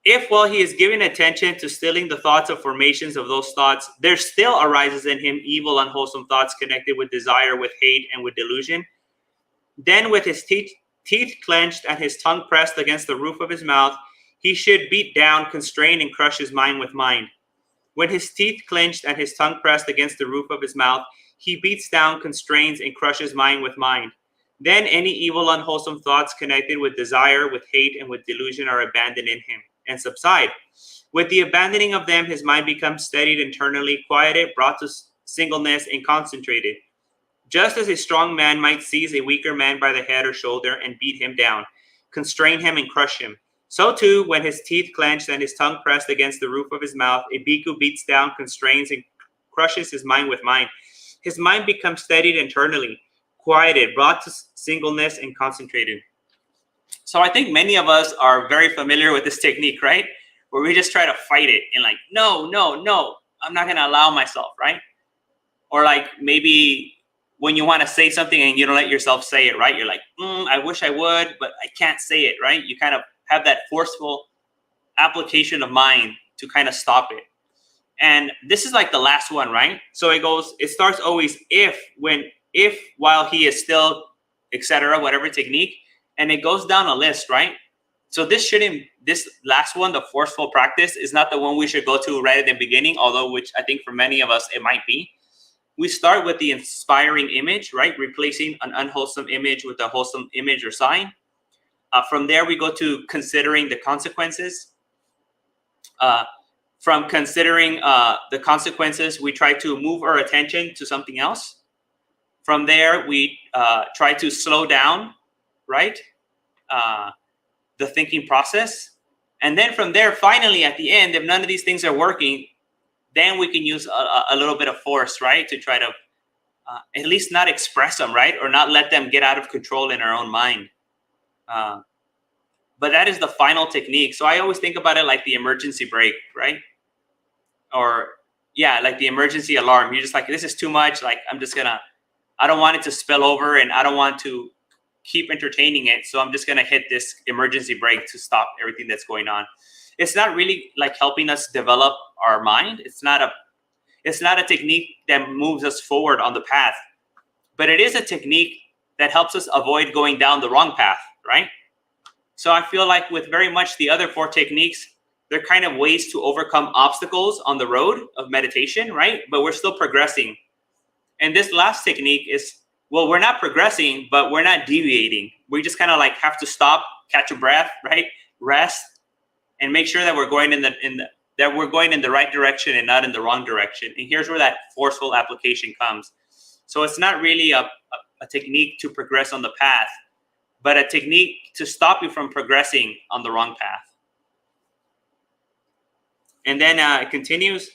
if while he is giving attention to stilling the thoughts of formations of those thoughts, there still arises in him evil, unwholesome thoughts connected with desire, with hate, and with delusion, then with his teeth clenched and his tongue pressed against the roof of his mouth, he should beat down, constrain, and crush his mind with mind. When his teeth clenched and his tongue pressed against the roof of his mouth, he beats down, constrains, and crushes mind with mind. Then any evil, unwholesome thoughts connected with desire, with hate, and with delusion are abandoned in him and subside. With the abandoning of them, his mind becomes steadied internally, quieted, brought to singleness, and concentrated. Just as a strong man might seize a weaker man by the head or shoulder and beat him down, constrain him and crush him, so too, when his teeth clenched and his tongue pressed against the roof of his mouth, a bhikkhu beats down, constrains, and crushes his mind with mind. His mind becomes steadied internally, quieted, brought to singleness, and concentrated. So I think many of us are very familiar with this technique, right? Where we just try to fight it and like, no, I'm not going to allow myself, right? Or like maybe when you want to say something and you don't let yourself say it, right? You're like, I wish I would, but I can't say it, right? You kind of have that forceful application of mind to kind of stop it. And this is like the last one, right? So it starts always if, while he is still, etc., whatever technique, and it goes down a list, right? So this last one, the forceful practice, is not the one we should go to right at the beginning, although which I think for many of us, it might be. We start with the inspiring image, right? Replacing an unwholesome image with a wholesome image or sign. From there, we go to considering the consequences. From considering the consequences, we try to move our attention to something else. From there, we try to slow down, right? The thinking process. And then from there, finally, at the end, if none of these things are working, then we can use a little bit of force, right? To try to at least not express them, right? Or not let them get out of control in our own mind. But that is the final technique. So I always think about it like the emergency brake, right? Or yeah, like the emergency alarm. You're just like, this is too much. Like, I don't want it to spill over and I don't want to keep entertaining it. So I'm just going to hit this emergency brake to stop everything that's going on. It's not really like helping us develop our mind. It's not a technique that moves us forward on the path, but it is a technique that helps us avoid going down the wrong path, right? So I feel like with very much the other 4 techniques, they're kind of ways to overcome obstacles on the road of meditation, right? But we're still progressing. And this last technique is, well, we're not progressing, but we're not deviating. We just kind of like have to stop, catch a breath, right? Rest, and make sure that we're going in the right direction and not in the wrong direction. And here's where that forceful application comes. So it's not really a technique to progress on the path, but a technique to stop you from progressing on the wrong path. And then it continues,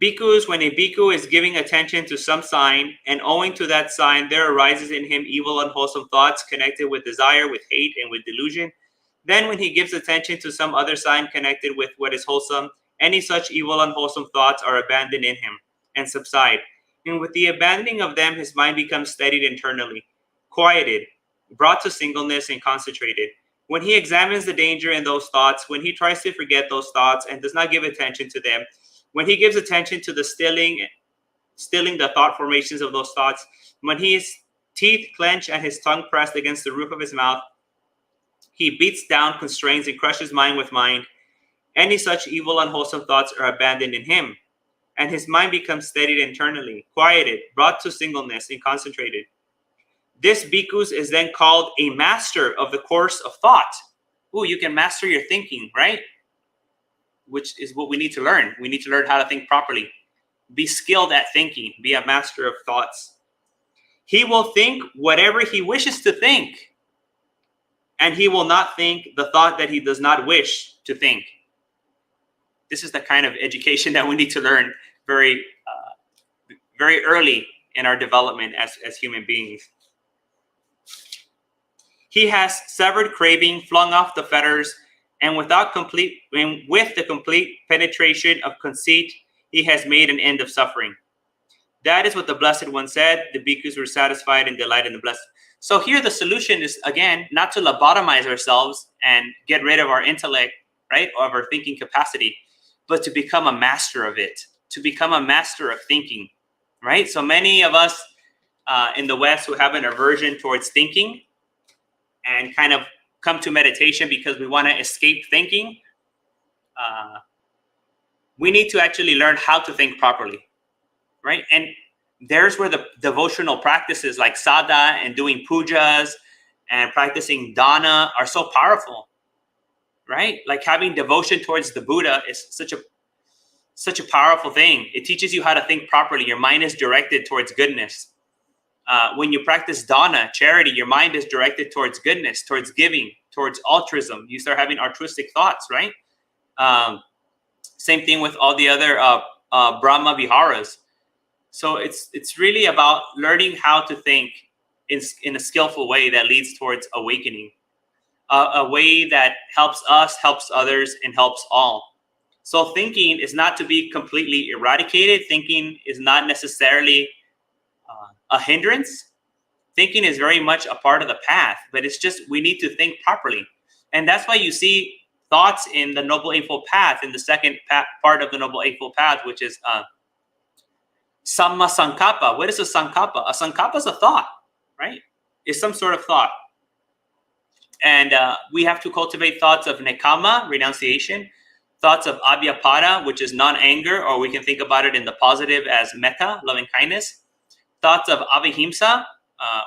bhikkhus, when a bhikkhu is giving attention to some sign, and owing to that sign there arises in him evil, unwholesome thoughts connected with desire, with hate, and with delusion, then when he gives attention to some other sign connected with what is wholesome, any such evil, unwholesome thoughts are abandoned in him and subside. And with the abandoning of them, his mind becomes steadied internally, quieted, brought to singleness, and concentrated. When he examines the danger in those thoughts, when he tries to forget those thoughts and does not give attention to them, when he gives attention to the stilling the thought formations of those thoughts, when his teeth clench and his tongue pressed against the roof of his mouth, he beats down, constrains, and crushes mind with mind. Any such evil, unwholesome thoughts are abandoned in him, and his mind becomes steadied internally, quieted, brought to singleness, and concentrated. This bhikkhus is then called a master of the course of thought. Ooh, you can master your thinking, right? Which is what we need to learn. We need to learn how to think properly. Be skilled at thinking. Be a master of thoughts. He will think whatever he wishes to think, and he will not think the thought that he does not wish to think. This is the kind of education that we need to learn very early in our development as human beings. He has severed craving, flung off the fetters, and with the complete penetration of conceit, he has made an end of suffering. That is what the Blessed One said. The bhikkhus were satisfied and delighted in the blessed. So here the solution is, again, not to lobotomize ourselves and get rid of our intellect, right, of our thinking capacity, but to become a master of it, to become a master of thinking, right? So many of us in the West who have an aversion towards thinking and kind of come to meditation because we want to escape thinking, we need to actually learn how to think properly, right? And there's where the devotional practices like sadha and doing pujas and practicing dana are so powerful, right? Like having devotion towards the Buddha is such a powerful thing. It teaches you how to think properly. Your mind is directed towards goodness. When you practice dana, charity, your mind is directed towards goodness, towards giving, towards altruism. You start having altruistic thoughts, right? Same thing with all the other Brahma Viharas. So it's really about learning how to think in a skillful way that leads towards awakening, a way that helps us, helps others, and helps all. So thinking is not to be completely eradicated. Thinking is not necessarily a hindrance. Thinking is very much a part of the path, but it's just we need to think properly. And that's why you see thoughts in the Noble Eightfold Path, in the second part of the Noble Eightfold Path, which is Samma Sankappa. What is a Sankappa? A Sankappa is a thought, right? It's some sort of thought. And we have to cultivate thoughts of Nekama, renunciation, thoughts of Abhyapada, which is non-anger, or we can think about it in the positive as Metta, loving kindness, thoughts of Avihimsa,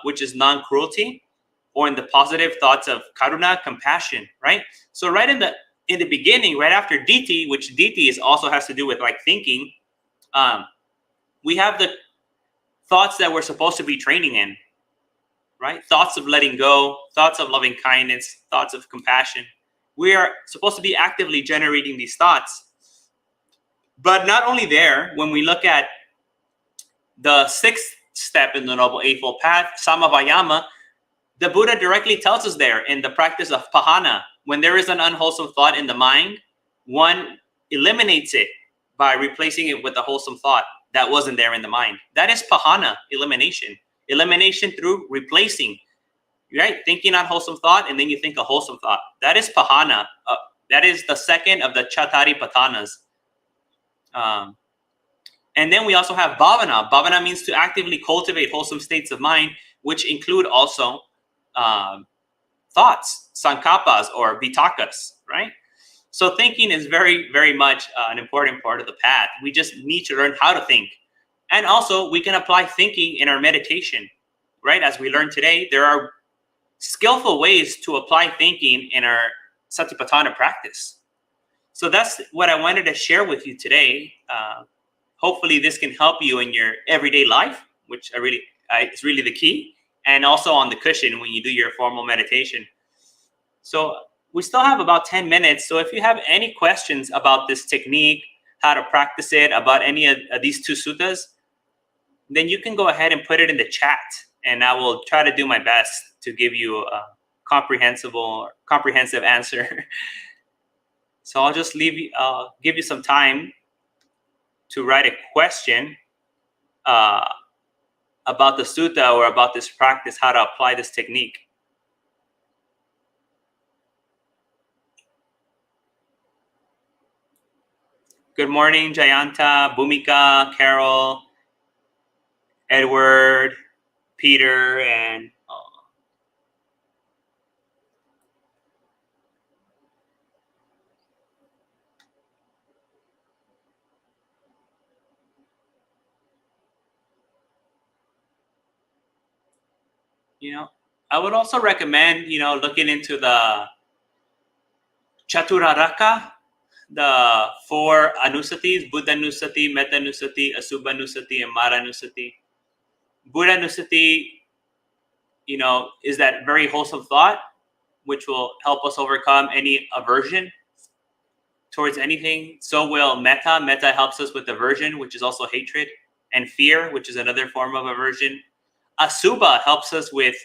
which is non-cruelty, or in the positive thoughts of Karuna, compassion, right? So right in the beginning, right after Diti, which Diti also has to do with like thinking, we have the thoughts that we're supposed to be training in, right? Thoughts of letting go, thoughts of loving kindness, thoughts of compassion. We are supposed to be actively generating these thoughts. But not only there, when we look at the sixth step in the Noble Eightfold Path, Samavayama, the Buddha directly tells us there in the practice of Pahana, when there is an unwholesome thought in the mind, one eliminates it by replacing it with a wholesome thought that wasn't there in the mind. That is Pahana, elimination. Elimination through replacing, right? Thinking unwholesome thought, and then you think a wholesome thought. That is Pahana. That is the second of the Chatari Patanas. And then we also have Bhavana. Bhavana means to actively cultivate wholesome states of mind, which include also thoughts, sankappas or vitakas, right? So thinking is very, very much an important part of the path. We just need to learn how to think. And also we can apply thinking in our meditation, right? As we learned today, there are skillful ways to apply thinking in our Satipatthana practice. So that's what I wanted to share with you today. Hopefully this can help you in your everyday life, which it's really the key, and also on the cushion when you do your formal meditation. So we still have about 10 minutes. So if you have any questions about this technique, how to practice it, about any of these two suttas, then you can go ahead and put it in the chat, and I will try to do my best to give you a comprehensive answer. So I'll just give you some time to write a question about the sutta or about this practice, how to apply this technique. Good morning, Jayanta, Bhumika, Carol, Edward, Peter, and I would also recommend, looking into the Chaturaraka, the 4 anusatis: Buddha Nusati, Metta Nusati, Asubha Nusati, and Mara Nusati. Buddha Nusati, is that very wholesome thought, which will help us overcome any aversion towards anything. So will Metta. Metta helps us with aversion, which is also hatred, and fear, which is another form of aversion. Asubha helps us with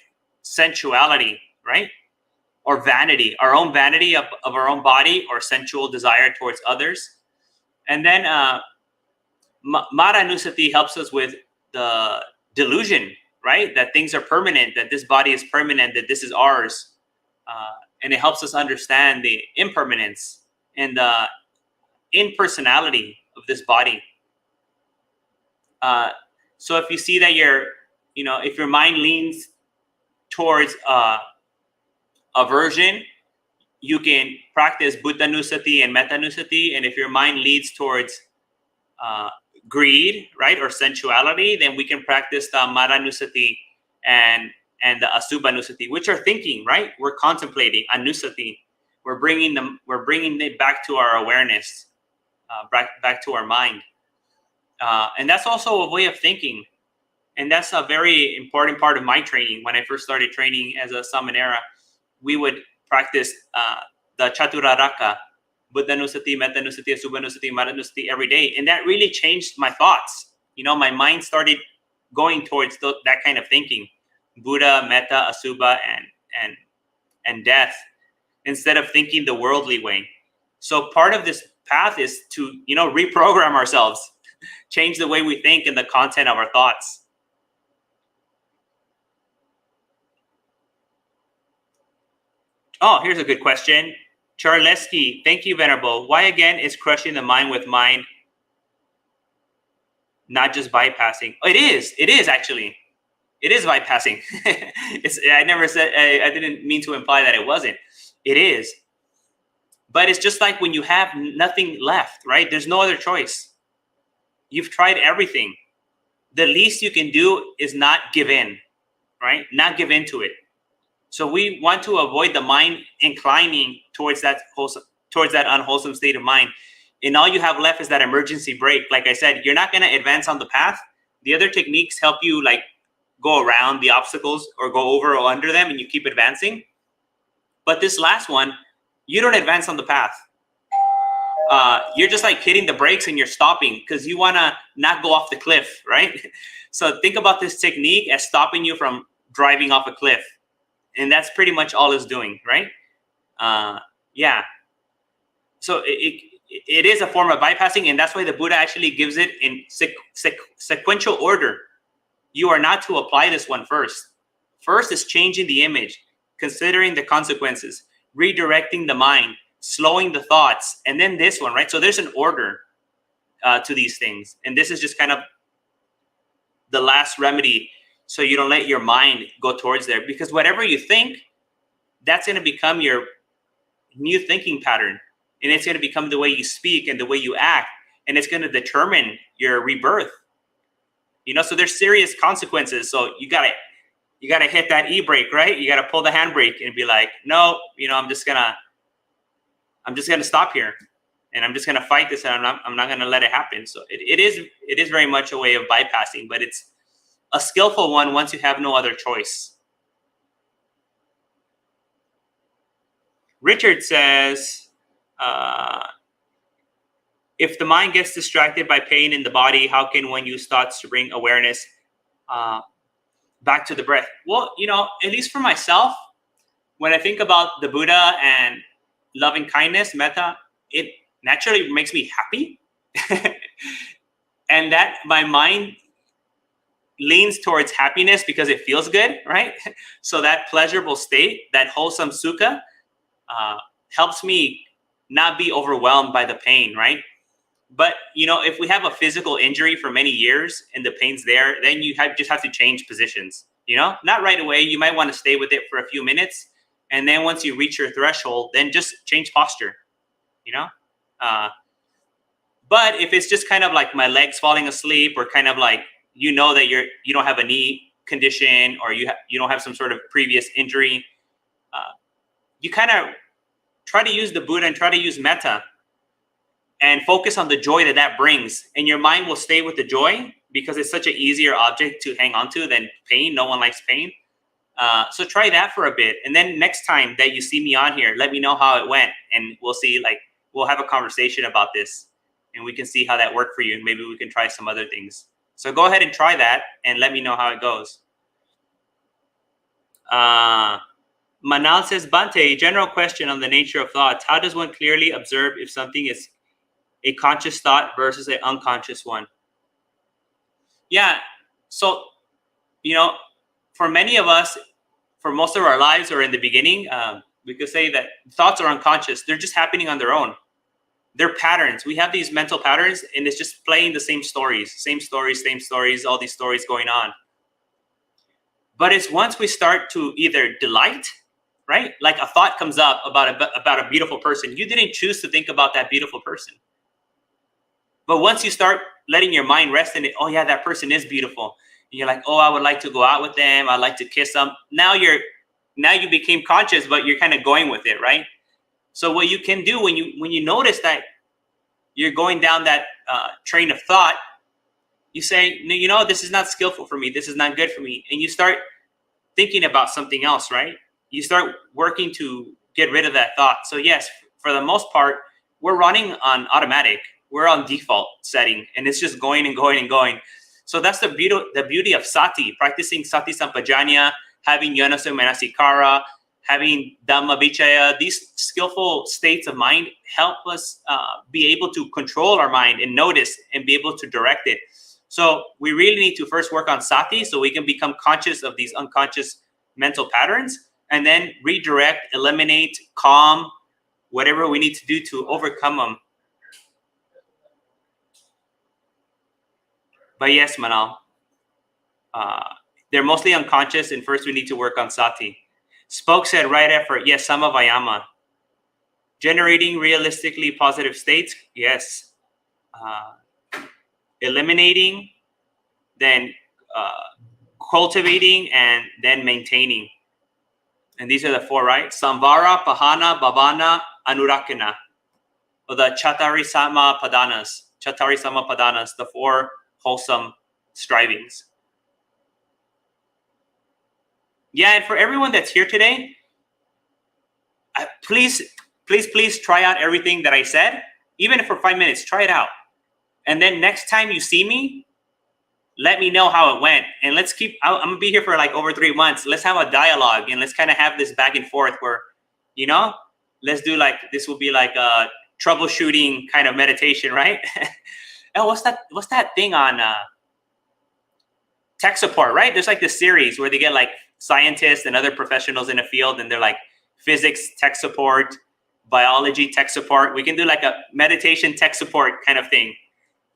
sensuality, right? Or vanity, our own vanity of our own body, or sensual desire towards others. And then Mara Nusati helps us with the delusion, right? That things are permanent, that this body is permanent, that this is ours. And it helps us understand the impermanence and the impersonality of this body. So if you see that if your mind leans towards aversion, you can practice Buddha Nusati and Metta Nusati. And if your mind leads towards greed, right, or sensuality, then we can practice the Mara Nusati and the Asubha Nusati, which are thinking, right? We're contemplating Anusati. We're bringing it back to our awareness, back to our mind. And that's also a way of thinking. And that's a very important part of my training. When I first started training as a Samanera, we would practice the Chaturaraka, Buddha Nusati, Metta Nusati, Asubha Nusati, Mara Nusati every day. And that really changed my thoughts. My mind started going towards that kind of thinking. Buddha, Metta, Asubha, and death, instead of thinking the worldly way. So part of this path is to, reprogram ourselves, change the way we think and the content of our thoughts. Oh, here's a good question. Charleski, thank you, Venerable. Why again is crushing the mind with mind not just bypassing? Oh, it is actually. It is bypassing. I never said, I didn't mean to imply that it wasn't. It is. But it's just like when you have nothing left, right? There's no other choice. You've tried everything. The least you can do is not give in, right? Not give in to it. So we want to avoid the mind inclining towards that unwholesome state of mind. And all you have left is that emergency brake. Like I said, you're not going to advance on the path. The other techniques help you go around the obstacles or go over or under them, and you keep advancing. But this last one, you don't advance on the path. You're just hitting the brakes and you're stopping because you want to not go off the cliff, right? So think about this technique as stopping you from driving off a cliff. And that's pretty much all it's doing, right? Yeah. So it is a form of bypassing, and that's why the Buddha actually gives it in sequential order. You are not to apply this one first. First is changing the image, considering the consequences, redirecting the mind, slowing the thoughts, and then this one, right? So there's an order to these things. And this is just kind of the last remedy, so you don't let your mind go towards there. Because whatever you think, that's going to become your new thinking pattern. And it's going to become the way you speak and the way you act. And it's going to determine your rebirth. So there's serious consequences. So you gotta hit that e-brake, right? You gotta pull the handbrake and be like, no, I'm just gonna stop here, and I'm just gonna fight this, and I'm not gonna let it happen. So it is very much a way of bypassing, but it's a skillful one once you have no other choice. Richard says, if the mind gets distracted by pain in the body, how can one use thoughts to bring awareness back to the breath? Well, at least for myself, when I think about the Buddha and loving kindness, metta, it naturally makes me happy. And that my mind leans towards happiness because it feels good, right? So that pleasurable state, that wholesome sukha, helps me not be overwhelmed by the pain, right? But, if we have a physical injury for many years and the pain's there, then you just have to change positions, not right away. You might want to stay with it for a few minutes. And then once you reach your threshold, then just change posture, but if it's just kind of like my legs falling asleep, or kind of like, that you don't have a knee condition, or you don't have some sort of previous injury, you kind of try to use the Buddha and try to use metta and focus on the joy that brings. And your mind will stay with the joy because it's such an easier object to hang on to than pain. No one likes pain. So try that for a bit. And then next time that you see me on here, let me know how it went. And we'll see, we'll have a conversation about this. And we can see how that worked for you. And maybe we can try some other things. So go ahead and try that and let me know how it goes. Manal says, Bhante, general question on the nature of thoughts. How does one clearly observe if something is a conscious thought versus an unconscious one? Yeah. So, for many of us, for most of our lives or in the beginning, we could say that thoughts are unconscious. They're just happening on their own. They're patterns. We have these mental patterns, and it's just playing the same stories, all these stories going on. But it's once we start to either delight, right? Like a thought comes up about a beautiful person. You didn't choose to think about that beautiful person. But once you start letting your mind rest in it, oh yeah, that person is beautiful. And you're like, oh, I would like to go out with them. I'd like to kiss them. Now you became conscious, but you're kind of going with it, right? So what you can do when you notice that you're going down that train of thought, you say, no, this is not skillful for me. This is not good for me. And you start thinking about something else, right? You start working to get rid of that thought. So yes, for the most part, we're running on automatic. We're on default setting, and it's just going and going and going. So that's the beauty of sati, practicing sati sampajanya, having yanaso manasikara, having Dhamma vichaya. These skillful states of mind help us be able to control our mind and notice and be able to direct it. So we really need to first work on sati so we can become conscious of these unconscious mental patterns, and then redirect, eliminate, calm, whatever we need to do to overcome them. But yes, Manal, they're mostly unconscious, and first we need to work on sati. Spoke said, right effort. Yes, sama vayama. Generating realistically positive states. Yes. Eliminating, then cultivating, and then maintaining. And these are the four, right? Samvara, Pahana, Bhavana, Anurakana. Or the Chattari Sama Padanas. The four wholesome strivings. Yeah, and for everyone that's here today, please try out everything that I said. Even if for 5 minutes, try it out. And then next time you see me, let me know how it went. And I'm going to be here for over 3 months. Let's have a dialogue, and let's kind of have this back and forth where, let's do this will be like a troubleshooting kind of meditation, right? Oh, what's that thing on tech support, right? There's this series where they get scientists and other professionals in a field, and they're physics tech support, biology tech support. We can do a meditation tech support kind of thing.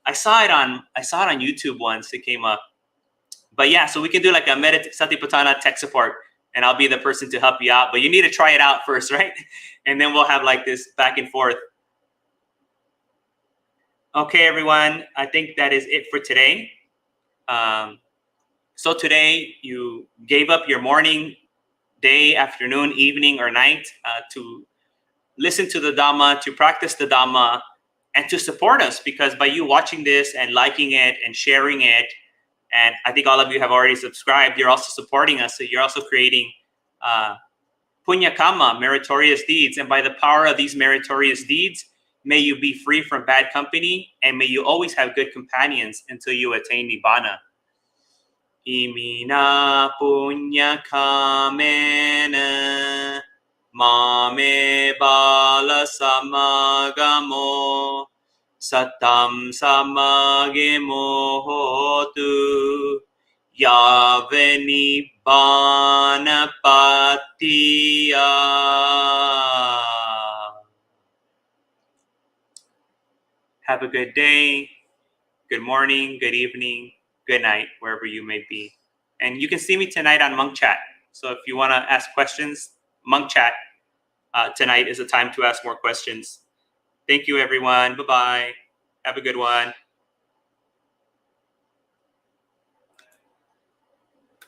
I saw it on YouTube once. It came up. But yeah, so we can do a Satipatthana tech support, and I'll be the person to help you out. But you need to try it out first, right? And then we'll have this back and forth. Okay, everyone. I think that is it for today. So today you gave up your morning, day, afternoon, evening, or night to listen to the Dhamma, to practice the Dhamma, and to support us, because by you watching this and liking it and sharing it, And I think all of you have already subscribed. You're also supporting us. So you're also creating punya kama, meritorious deeds. And by the power of these meritorious deeds, may you be free from bad company, and may you always have good companions until you attain nibbana. Imina punya kamena mame bala samagamo satam samagemo hotu yaveni banapatiya. Have a good day, good morning, good evening, good night, wherever you may be. And you can see me tonight on Monk Chat. So if you want to ask questions, Monk Chat tonight is a time to ask more questions. Thank you, everyone. Bye-bye. Have a good one.